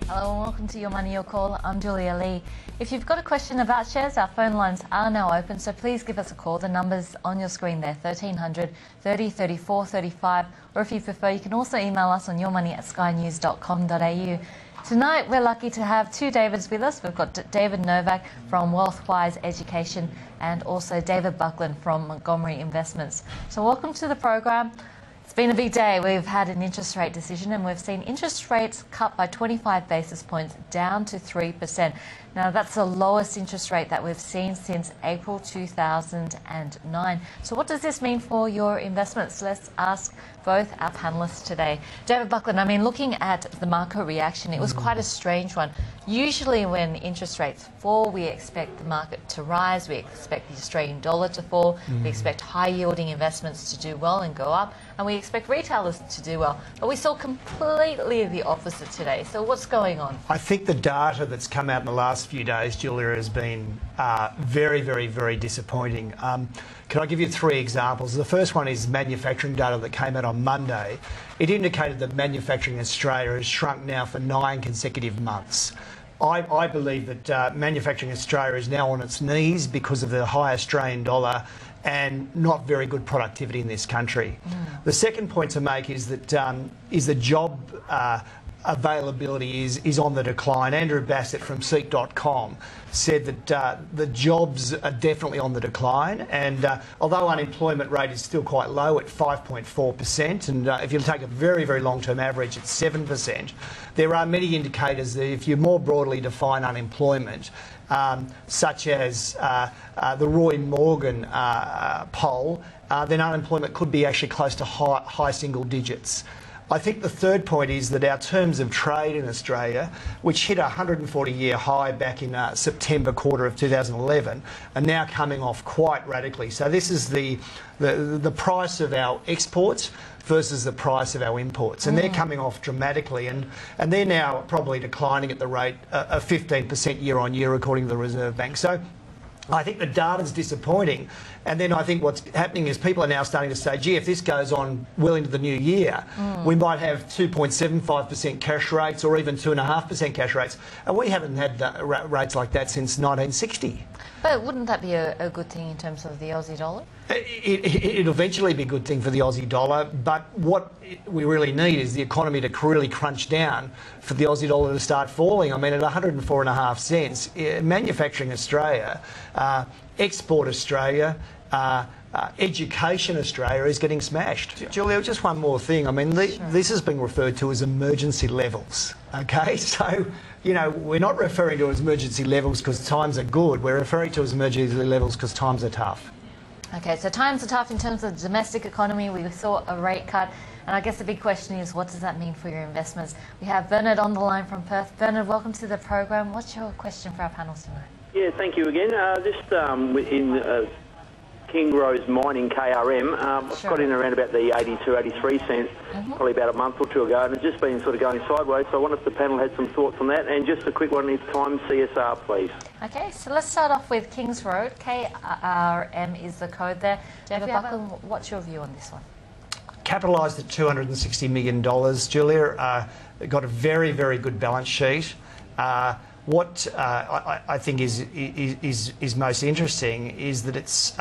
Hello and welcome to Your Money, Your Call. I'm Julia Lee. If you've got a question about shares, our phone lines are now open, so please give us a call. The number's on your screen there, 1300 30 34 35, or if you prefer, you can also email us on yourmoney@skynews.com.au. Tonight, we're lucky to have two Davids with us. We've got David Novak from Wealthwise Education and also David Buckland from Montgomery Investments. So welcome to the program. It's been a big day. We've had an interest rate decision and we've seen interest rates cut by 25 basis points down to 3%. Now, that's the lowest interest rate that we've seen since April 2009. So what does this mean for your investments? Let's ask both our panellists today. David Buckland, I mean, looking at the market reaction, it was quite a strange one. Usually when interest rates fall, we expect the market to rise, we expect the Australian dollar to fall, we expect high-yielding investments to do well and go up, and we expect retailers to do well. But we saw completely the opposite today. So what's going on? I think the data that's come out in the last few days, Julia, has been very disappointing. Can I give you three examples? The first one is manufacturing data that came out on Monday. It indicated that manufacturing in Australia has shrunk now for 9 consecutive months. I believe that manufacturing in Australia is now on its knees because of the high Australian dollar and not very good productivity in this country. The second point to make is that the job availability is on the decline. Andrew Bassett from Seek.com said that the jobs are definitely on the decline, and although unemployment rate is still quite low at 5.4%, and if you take a very long-term average, it's 7%, there are many indicators that if you more broadly define unemployment, such as the Roy Morgan poll, then unemployment could be actually close to high single digits. I think the third point is that our terms of trade in Australia, which hit a 140-year high back in September quarter of 2011, are now coming off quite radically. So this is the price of our exports versus the price of our imports, and they're coming off dramatically, and they're now probably declining at the rate of 15% year on year, according to the Reserve Bank. So I think the data's disappointing, and then I think what's happening is people are now starting to say, gee, if this goes on well into the new year, we might have 2.75% cash rates or even 2.5% cash rates, and we haven't had rates like that since 1960. But wouldn't that be a good thing in terms of the Aussie dollar? It'll eventually be a good thing for the Aussie dollar, but what we really need is the economy to really crunch down for the Aussie dollar to start falling. I mean, at 104.5 cents, manufacturing Australia, export Australia, education Australia is getting smashed. Julia, just one more thing. I mean, this is being referred to as emergency levels, okay? So, you know, we're not referring to it as emergency levels because times are good. We're referring to it as emergency levels because times are tough. Okay, so times are tough in terms of the domestic economy. We saw a rate cut, and I guess the big question is, what does that mean for your investments? We have Bernard on the line from Perth. Bernard, welcome to the program. What's your question for our panel tonight? Yeah, thank you again. Just in Kingsgrove Mining, KRM, I've got in around about the 82, 83 cents, probably about a month or two ago, and it's just been sort of going sideways. So I wonder if the panel had some thoughts on that. And just a quick one, if time, CSR, please. Okay, so let's start off with Kingsgrove. KRM is the code there. David Buckland, what's your view on this one? Capitalised at $260 million, Julia. Got a very good balance sheet. What I think is most interesting is that its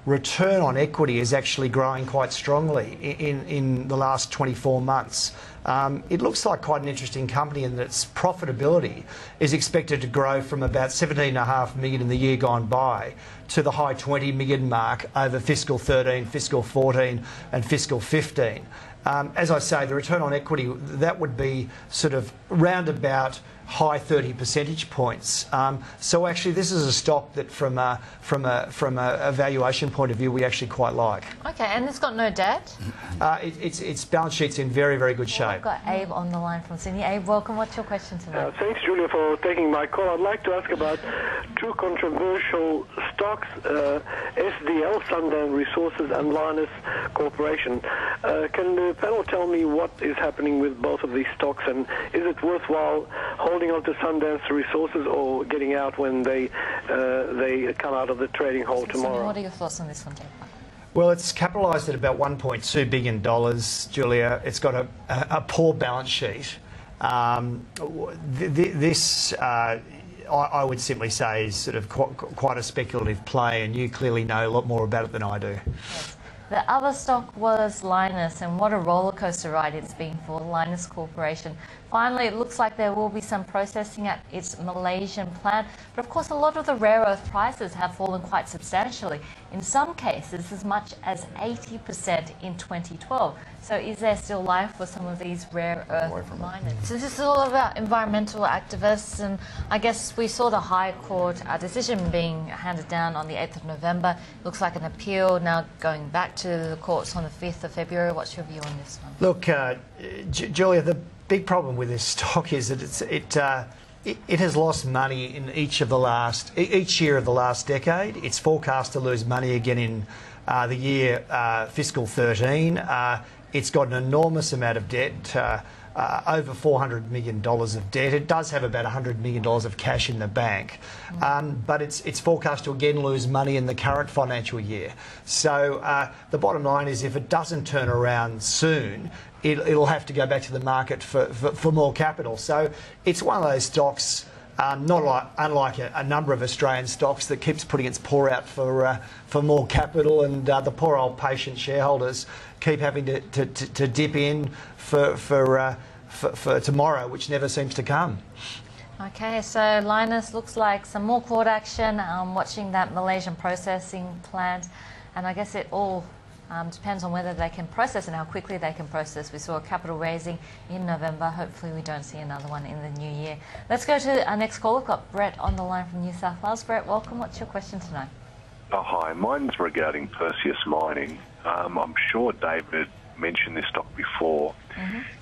return on equity is actually growing quite strongly in the last 24 months. It looks like quite an interesting company in that its profitability is expected to grow from about $17.5 million in the year gone by to the high $20 million mark over fiscal 13, fiscal 14 and fiscal 15. As I say, the return on equity, that would be sort of round about high 30 percentage points. So actually this is a stock that from a valuation point of view we actually quite like. Okay, and it's got no debt? Its balance sheet's in very good shape. I've got Abe on the line from Sydney. Abe, welcome. What's your question tonight? Thanks, Julia, for taking my call. I'd like to ask about two controversial stocks, SDL, Sundance Resources, and Linus Corporation. Can the panel tell me what is happening with both of these stocks, and is it worthwhile holding on to Sundance Resources or getting out when they come out of the trading hole tomorrow? What are your thoughts on this one, Dave? Well, it's capitalised at about $1.2 billion, Julia. It's got a poor balance sheet. This, I would simply say, is sort of quite a speculative play, and you clearly know a lot more about it than I do. Yes. The other stock was Lynas, and what a roller coaster ride it's been for Lynas Corporation. Finally, it looks like there will be some processing at its Malaysian plant, but of course a lot of the rare earth prices have fallen quite substantially, in some cases as much as 80% in 2012. So is there still life for some of these rare earth miners? So this is all about environmental activists, and I guess we saw the High Court decision being handed down on the 8th of November. Looks like an appeal now going back to the courts on the 5th of February. What's your view on this one? Look, Julia, the big problem with this stock is that it has lost money in each year of the last decade. It's forecast to lose money again in the year fiscal 13. It's got an enormous amount of debt, over $400 million of debt. It does have about $100 million of cash in the bank, but it's forecast to again lose money in the current financial year. So the bottom line is, if it doesn't turn around soon, it'll have to go back to the market for more capital. So it's one of those stocks, unlike a number of Australian stocks, that keeps putting its paw out for more capital, and the poor old patient shareholders keep having to dip in for tomorrow, which never seems to come. Okay, so Lynas looks like some more court action, watching that Malaysian processing plant, and I guess it all depends on whether they can process and how quickly they can process. We saw a capital raising in November. Hopefully we don't see another one in the new year. Let's go to our next call. We've got Brett on the line from New South Wales. Brett, welcome. What's your question tonight? Oh, hi. Mine's regarding Perseus Mining. I'm sure David mentioned this stock before,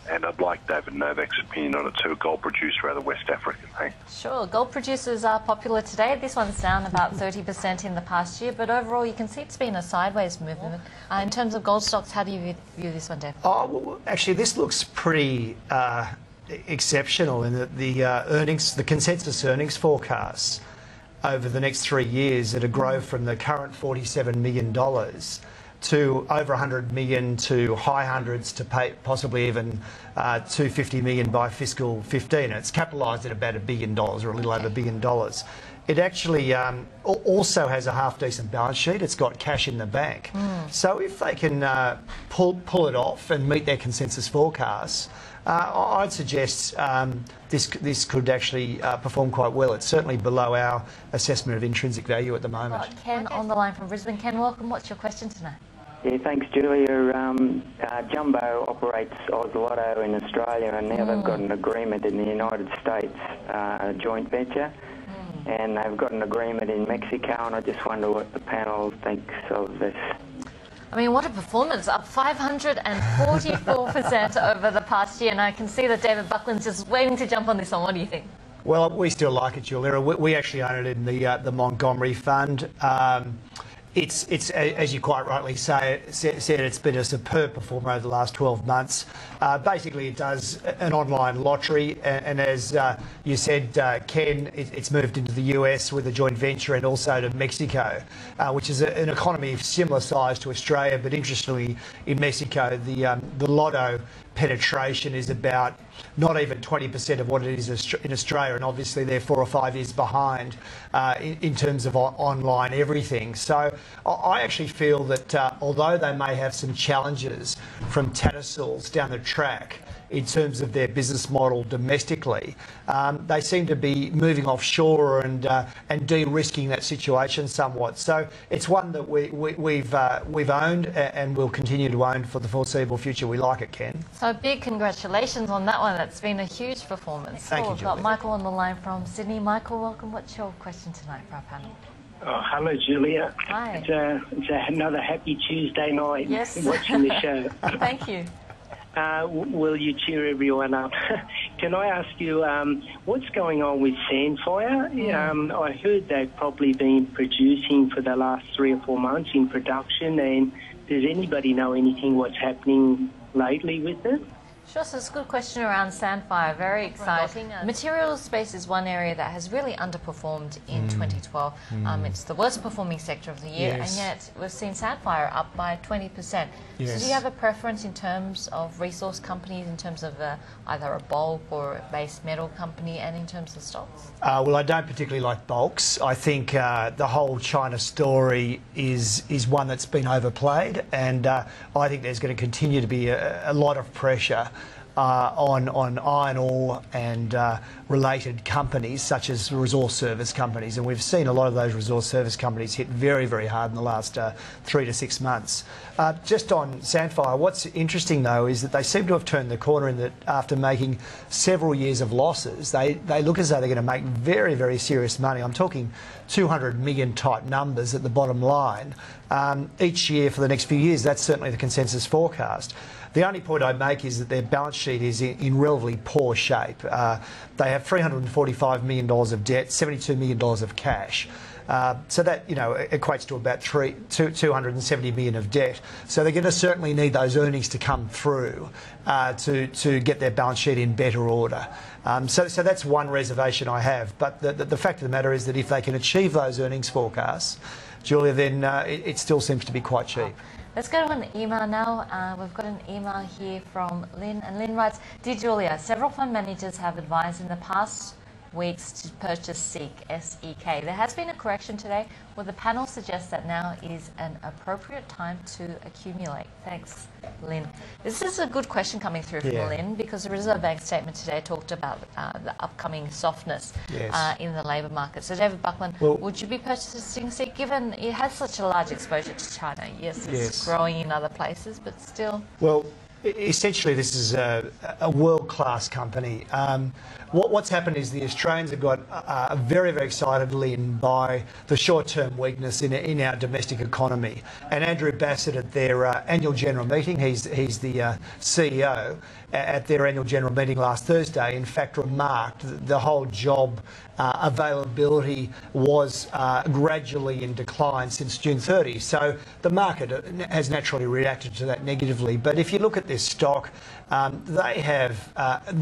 and I'd like David Novak's opinion on it too, a gold producer out of West Africa. Thanks. Sure. Gold producers are popular today. This one's down about 30% in the past year, but overall you can see it's been a sideways movement. In terms of gold stocks, how do you view this one, Dave? Oh, well, actually, this looks pretty exceptional in that the consensus earnings forecasts over the next 3 years at a growth from the current $47 million to over 100 million, to high hundreds, to possibly even 250 million by fiscal 15. It's capitalised at about $1 billion, or a little over $1 billion. It actually also has a half-decent balance sheet. It's got cash in the bank. So if they can pull it off and meet their consensus forecasts, I'd suggest this could actually perform quite well. It's certainly below our assessment of intrinsic value at the moment. Ken on the line from Brisbane. Ken, welcome. What's your question tonight? Yeah, thanks, Julia. Jumbo operates Ausdrill in Australia, and now they've got an agreement in the United States, a joint venture, and they've got an agreement in Mexico, and I just wonder what the panel thinks of this. I mean, what a performance, up 544% over the past year, and I can see that David Buckland's just waiting to jump on this one. What do you think? Well, we still like it, Julia. We actually own it in the Montgomery fund. It's as you quite rightly said, it's been a superb performer over the last 12 months. Basically, it does an online lottery, and as you said, Ken, it's moved into the US with a joint venture, and also to Mexico, which is an economy of similar size to Australia. But interestingly, in Mexico, the lotto penetration is about not even 20% of what it is in Australia, and obviously they're 4 or 5 years behind in terms of online everything. So I actually feel that although they may have some challenges from Tattersalls down the track in terms of their business model domestically, they seem to be moving offshore and de-risking that situation somewhat. So it's one that we've owned and will continue to own for the foreseeable future. We like it, Ken. So big congratulations on that one. That's been a huge performance. Thank you, We've got Michael on the line from Sydney. Michael, welcome. What's your question tonight for our panel? Oh, hello, Julia. Hi. It's another happy Tuesday night. Yes. Watching the show. Thank you. Will you cheer everyone up? Can I ask you what's going on with Sandfire? I heard they've probably been producing for the last 3 or 4 months in production, and does anybody know anything what's happening lately with it? Sure, so it's a good question around Sandfire. Very exciting. Materials space is one area that has really underperformed in 2012. It's the worst performing sector of the year, and yet we've seen Sandfire up by 20%. So do you have a preference in terms of resource companies, in terms of either a bulk or a base metal company, and in terms of stocks? Well, I don't particularly like bulks. I think the whole China story is one that's been overplayed, and I think there's going to continue to be a lot of pressure on iron ore and related companies such as resource service companies, and we've seen a lot of those resource service companies hit very, very hard in the last 3 to 6 months. Just on Sandfire, what's interesting though is that they seem to have turned the corner in that after making several years of losses, they look as though they're going to make very, very serious money. I'm talking 200 million type numbers at the bottom line each year for the next few years. That's certainly the consensus forecast. The only point I'd make is that their balance sheet is in relatively poor shape. They have $345 million of debt, $72 million of cash. So that, equates to about 270 million of debt. So they're going to certainly need those earnings to come through to get their balance sheet in better order. So that's one reservation I have. But the fact of the matter is that if they can achieve those earnings forecasts, Julia, then it still seems to be quite cheap. Let's go to an email now. We've got an email here from Lynn, and Lynn writes, Dear Julia, several fund managers have advised in the past weeks to purchase SEEK, S-E-K. There has been a correction today where the panel suggests that now is an appropriate time to accumulate. Thanks, Lynn. This is a good question coming through from Lynn, because the Reserve Bank statement today talked about the upcoming softness in the labour market. So, David Buckland, would you be purchasing SEEK, given it has such a large exposure to China? Yes, it's growing in other places, but still... Well, essentially, this is a world-class company. What's happened is the Australians have got very, very excited, Lynn, by the short-term weakness in our domestic economy. And Andrew Bassett at their annual general meeting, he's the CEO, at their annual general meeting last Thursday, in fact, remarked that the whole job availability was gradually in decline since June 30. So the market has naturally reacted to that negatively. But if you look at this stock, they have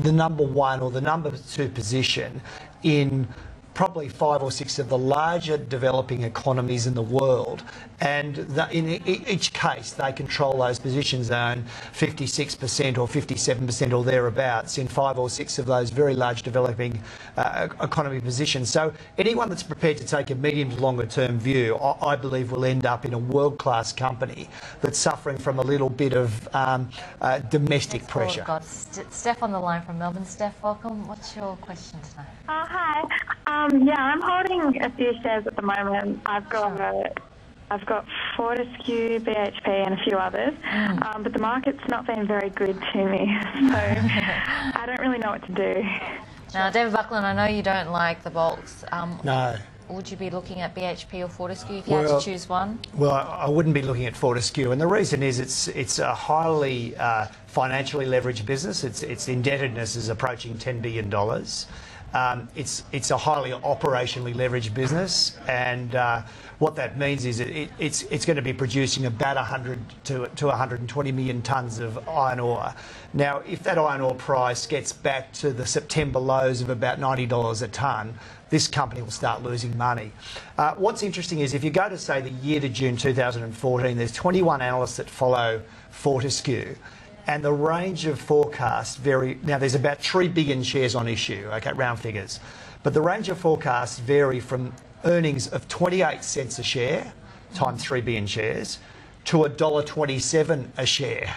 the number 1 or the number 2 position in probably 5 or 6 of the larger developing economies in the world, and in each case they control those positions, own 56% or 57% or thereabouts in 5 or 6 of those very large developing economy positions. So anyone that's prepared to take a medium to longer term view, I believe, will end up in a world-class company that's suffering from a little bit of domestic pressure. We've got Steph on the line from Melbourne. Steph, welcome. What's your question tonight? Hi. I'm holding a few shares at the moment. I've got Fortescue, BHP and a few others, but the market's not been very good to me, so I don't really know what to do. Now, David Buckland, I know you don't like the bulks. No. Would you be looking at BHP or Fortescue if you had to choose one? Well, I wouldn't be looking at Fortescue, and the reason is it's a highly financially leveraged business. Its indebtedness is approaching $10 billion. It's a highly operationally leveraged business, and what that means is it's going to be producing about 100 to 120 million tonnes of iron ore. Now, if that iron ore price gets back to the September lows of about $90 a tonne, this company will start losing money. What's interesting is if you go to, say, the year to June 2014, there's 21 analysts that follow Fortescue, and the range of forecasts vary. Now, there's about 3 billion shares on issue, okay, round figures. But the range of forecasts vary from earnings of 28 cents a share, times 3 billion shares, to $1.27 a share,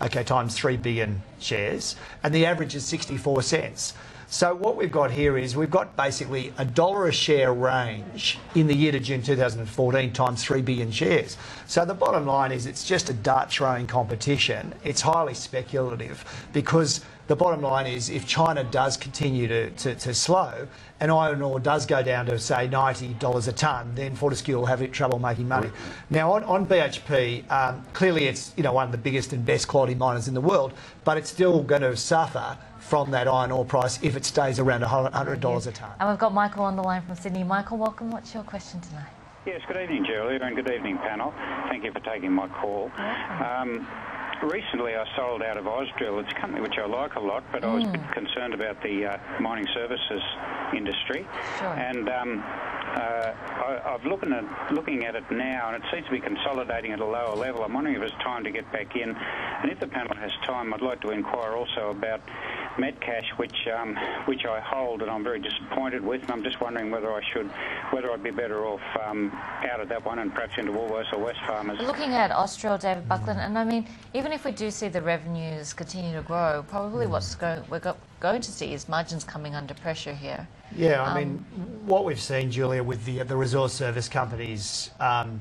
okay, times 3 billion shares. And the average is 64 cents. So what we've got here is we've got basically $1 a share range in the year to June 2014 times 3 billion shares. So the bottom line is it's just a dart throwing competition. It's highly speculative, because the bottom line is if China does continue to slow and iron ore does go down to, say, $90 a tonne, then Fortescue will have trouble making money. Now, on BHP, clearly it's one of the biggest and best quality miners in the world, but it's still going to suffer from that iron ore price if it stays around $100 a tonne. And we've got Michael on the line from Sydney. Michael, welcome. What's your question tonight? Yes, good evening, Julia, and good evening, panel. Thank you for taking my call. recently I sold out of Ausdrill. It's a company which I like a lot, but I was a bit concerned about the mining services industry. Sure. And I'm looking at it now, and it seems to be consolidating at a lower level. I'm wondering if it's time to get back in, and if the panel has time, I'd like to inquire also about Metcash, which I hold, and I'm very disappointed with. And I'm just wondering whether I'd be better off out of that one and perhaps into Woolworths or Wesfarmers. Looking at Ausdrill, David Buckland, and I mean, even if we do see the revenues continue to grow, probably we're going to see is margins coming under pressure here. Yeah, I mean, what we've seen, Julia, with the resource service companies,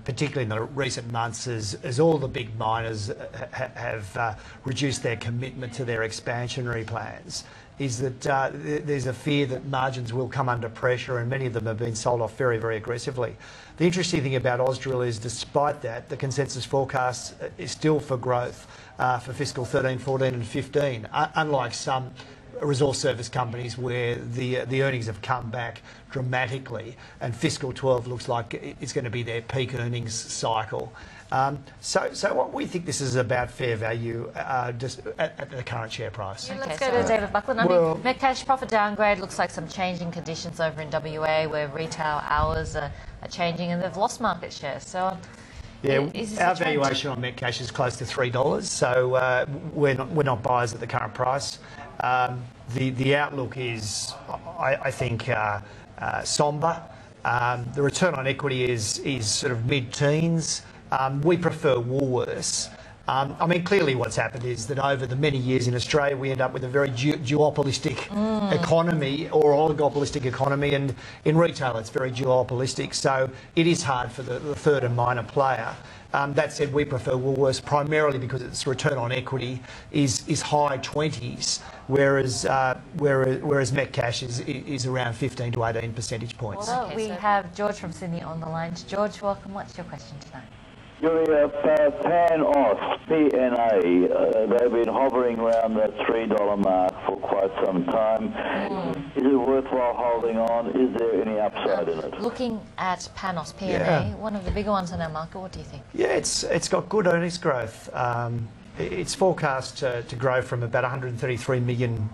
particularly in the recent months, as all the big miners have reduced their commitment to their expansionary plans, is that there's a fear that margins will come under pressure, and many of them have been sold off very, very aggressively. The interesting thing about Ausdrill is, despite that, the consensus forecast is still for growth for fiscal 13, 14 and 15, unlike some resource service companies where the earnings have come back dramatically, and fiscal 12 looks like it's going to be their peak earnings cycle. So what we think this is about fair value just at the current share price. Okay, let's go to David Buckland. I mean, Metcash profit downgrade looks like some changing conditions over in WA where retail hours are changing and they've lost market share. So yeah, our valuation on Metcash is close to $3, so we're not buyers at the current price. The outlook is, I think, sombre. The return on equity is sort of mid-teens. We prefer Woolworths. I mean, clearly what's happened is that over the many years in Australia, we end up with a very duopolistic economy or oligopolistic economy, and in retail it's very duopolistic, so it is hard for the third and minor player. That said, we prefer Woolworths primarily because its return on equity is high 20s, whereas Metcash is around 15 to 18 percentage points. Well, we have George from Sydney on the line. George, welcome. What's your question tonight? Julia, Panos, PNA, they've been hovering around that $3 mark for quite some time. Is it worthwhile holding on? Is there any upside in it? Looking at Panos, PNA, one of the bigger ones in our market, what do you think? Yeah, it's got good earnings growth. It's forecast to grow from about 133 million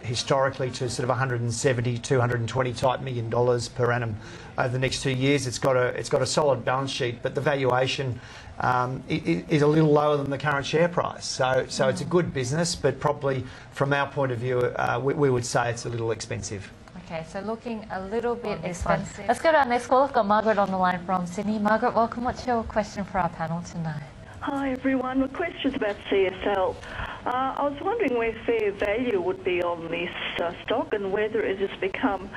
historically to sort of 170, 220 type million dollars per annum over the next 2 years. It's got a solid balance sheet, but the valuation is a little lower than the current share price. So it's a good business, but probably from our point of view, we would say it's a little expensive. Okay, so looking a little bit expensive. Let's go to our next call. I've got Margaret on the line from Sydney. Margaret, welcome. What's your question for our panel tonight? Hi everyone, my question's about CSL. I was wondering where fair value would be on this stock and whether it has become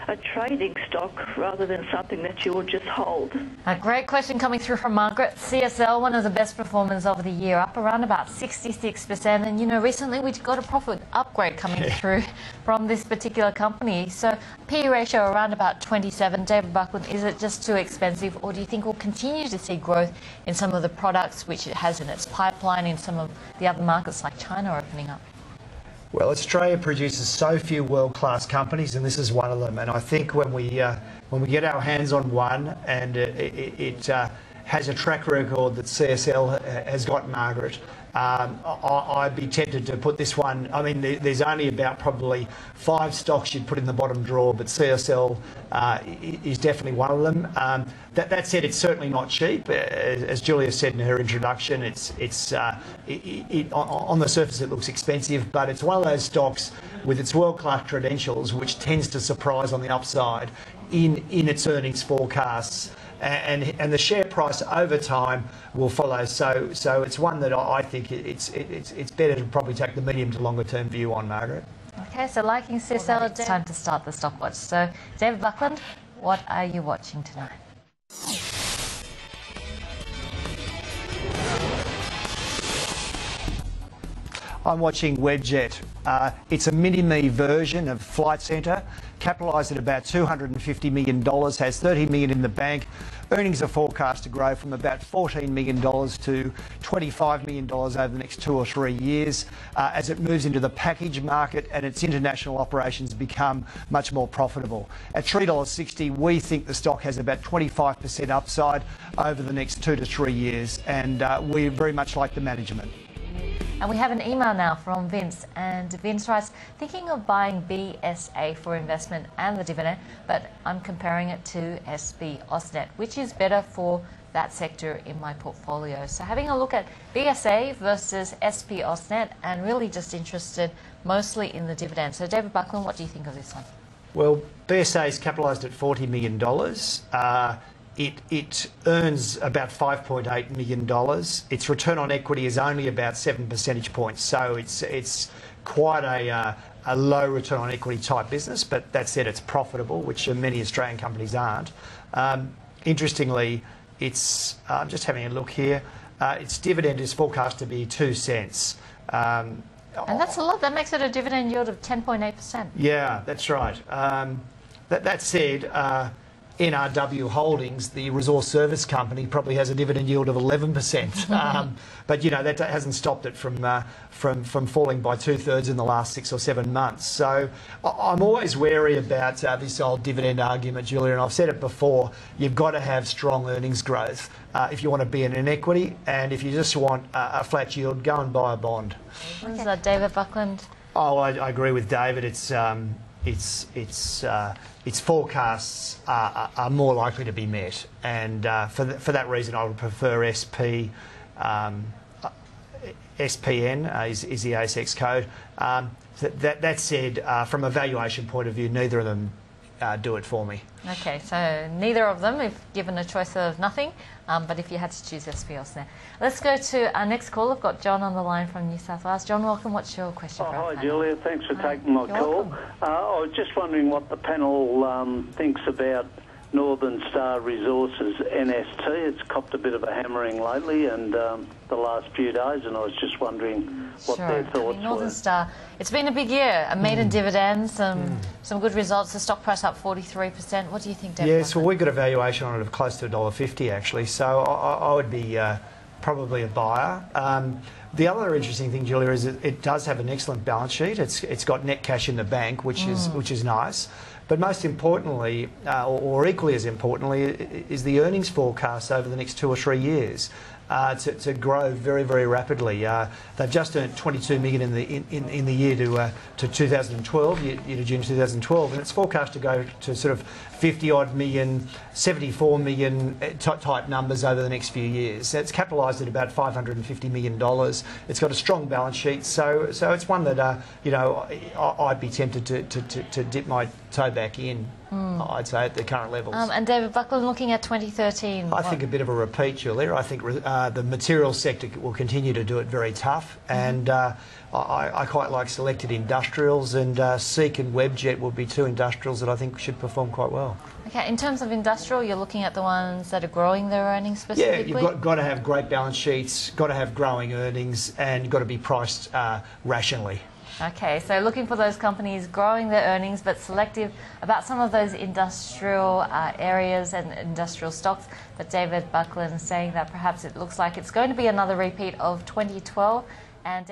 a trading stock rather than something that you would just hold. A great question coming through from Margaret. CSL, one of the best performers of the year, up around about 66%. And, you know, recently we got a profit upgrade coming through from this particular company. So PE ratio around about 27. David Buckland, is it just too expensive, or do you think we'll continue to see growth in some of the products which it has in its pipeline in some of the other markets like China opening up? Well, Australia produces so few world-class companies, and this is one of them. And I think when we get our hands on one, and it has a track record that CSL has got, Margaret, I'd be tempted to put this one. I mean, there's only about probably 5 stocks you'd put in the bottom drawer, but CSL is definitely one of them. That said, it's certainly not cheap. As Julia said in her introduction, on the surface it looks expensive, but it's one of those stocks with its world-class credentials which tends to surprise on the upside in its earnings forecasts. And the share price over time will follow. So it's one that I think it's better to probably take the medium to longer term view on, Margaret. Okay, so liking CSL, it's time to start the stock watch. So David Buckland, what are you watching tonight? I'm watching Webjet. It's a mini-me version of Flight Centre, capitalised at about $250 million, has $30 million in the bank. Earnings are forecast to grow from about $14 million to $25 million over the next 2 or 3 years as it moves into the package market and its international operations become much more profitable. At $3.60, we think the stock has about 25% upside over the next 2 to 3 years, and we very much like the management. And we have an email now from Vince, and Vince writes, thinking of buying BSA for investment and the dividend, but I'm comparing it to SP-Ausnet. Which is better for that sector in my portfolio? So having a look at BSA versus SP-Ausnet, and really just interested mostly in the dividend. So David Buckland, what do you think of this one? Well, BSA is capitalised at $40 million. It earns about $5.8 million. Its return on equity is only about 7 percentage points, so it's quite a low return on equity type business, but that said, it's profitable, which many Australian companies aren't. Interestingly, it's, I'm just having a look here, its dividend is forecast to be 2 cents. And that's a lot. That makes it a dividend yield of 10.8%. Yeah, that's right. That said, NRW Holdings, the resource service company, probably has a dividend yield of 11%. But you know that hasn't stopped it from falling by 2/3 in the last 6 or 7 months. So I'm always wary about this old dividend argument, Julia, and I've said it before. You've got to have strong earnings growth if you want to be in an equity, and if you just want a flat yield, go and buy a bond. Okay. David Buckland. Oh, I agree with David. Its forecasts are more likely to be met, and for that reason, I would prefer SPN is the ASX code. That said, from a valuation point of view, neither of them do it for me. Okay, so neither of them, if given a choice of nothing, but if you had to choose SP-Ausnet. Let's go to our next call. I've got John on the line from New South Wales. John, welcome. What's your question? Hi, Julia. Thanks for taking my call. I was just wondering what the panel thinks about Northern Star Resources NST. It's copped a bit of a hammering lately and the last few days, and I was just wondering what their thoughts Northern were. Star, it's been a big year. A maiden dividend, some good results. The stock price up 43%. What do you think, David? Yes, well, we've got a valuation on it of close to $1.50 actually, so I would be probably a buyer. The other interesting thing, Julia, is it does have an excellent balance sheet. It's got net cash in the bank, which is nice. But most importantly, or equally as importantly, is the earnings forecast over the next 2 or 3 years to grow very, very rapidly. They've just earned $22 million in the year to 2012, year to June 2012, and it's forecast to go to sort of 50-odd million, 74 million type numbers over the next few years. It's capitalised at about $550 million. It's got a strong balance sheet, so it's one that you know, I'd be tempted to dip my toe back in. I'd say at the current levels. And David Buckland, looking at 2013. I think a bit of a repeat, Julia. I think the materials sector will continue to do it very tough, and I quite like selected industrials, and Seek and Webjet will be 2 industrials that I think should perform quite well. Okay, in terms of industrial, you're looking at the ones that are growing their earnings specifically? Yeah, you've got to have great balance sheets, got to have growing earnings, and got to be priced rationally. Okay, so looking for those companies growing their earnings, but selective about some of those industrial areas and industrial stocks. But David Buckland is saying that perhaps it looks like it's going to be another repeat of 2012. And